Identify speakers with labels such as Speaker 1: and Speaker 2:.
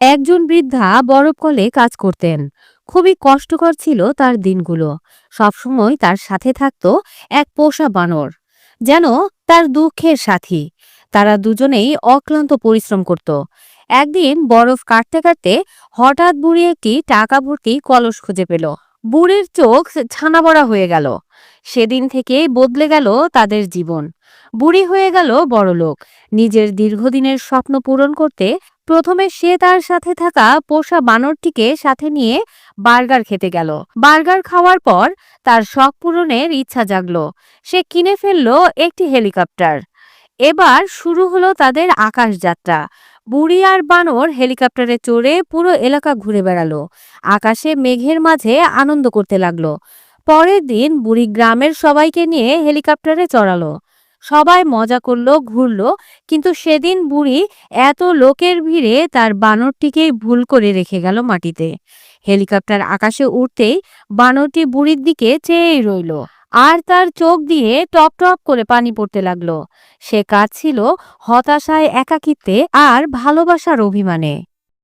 Speaker 1: একজন বৃদ্ধা বরফ কলে কাজ করতেন। খুবই কষ্টকর ছিল তার দিনগুলো। সবসময় তার সাথে থাকতো এক পোষা বানর, যেন তার দুঃখের সাথী। তারা দুজনেই অক্লান্ত পরিশ্রম করত। একদিন বরফ কাটতে কাটতে হঠাৎ বুড়ি একটি টাকা ভর্তি কলস খুঁজে পেল। বুড়ির চোখ ছানা বড়া হয়ে গেল। সেদিন থেকে বদলে গেল তাদের জীবন। বুড়ি হয়ে গেল বড়লোক। নিজের দীর্ঘদিনের স্বপ্ন পূরণ করতে প্রথমে সে তার সাথে থাকা পোষা বানরটিকে সাথে নিয়ে বার্গার খেতে গেল। বার্গার খাওয়ার পর তার শখ পূরণের ইচ্ছা জাগলো। সে কিনে ফেললো একটি হেলিকপ্টার। এবার শুরু হলো তাদের আকাশ যাত্রা। বুড়ি আর বানর হেলিকপ্টারে চড়ে পুরো এলাকা ঘুরে বেড়ালো। আকাশে মেঘের মাঝে আনন্দ করতে লাগলো। পরের দিন বুড়ি গ্রামের সবাইকে নিয়ে হেলিকপ্টারে চড়ালো। সবাই মজা করলো, ঘুরলো। কিন্তু সেদিন বুড়ি এত লোকের ভিড়ে তার বানরটিকেই ভুল করে রেখে গেল মাটিতে। হেলিকপ্টার আকাশে উঠতেই বানরটি বুড়ির দিকে চেয়েই রইল, আর তার চোখ দিয়ে টপ টপ করে পানি পড়তে লাগলো। সে কাঁদছিল হতাশায়, একাকিত্বে আর ভালোবাসার অভিমানে।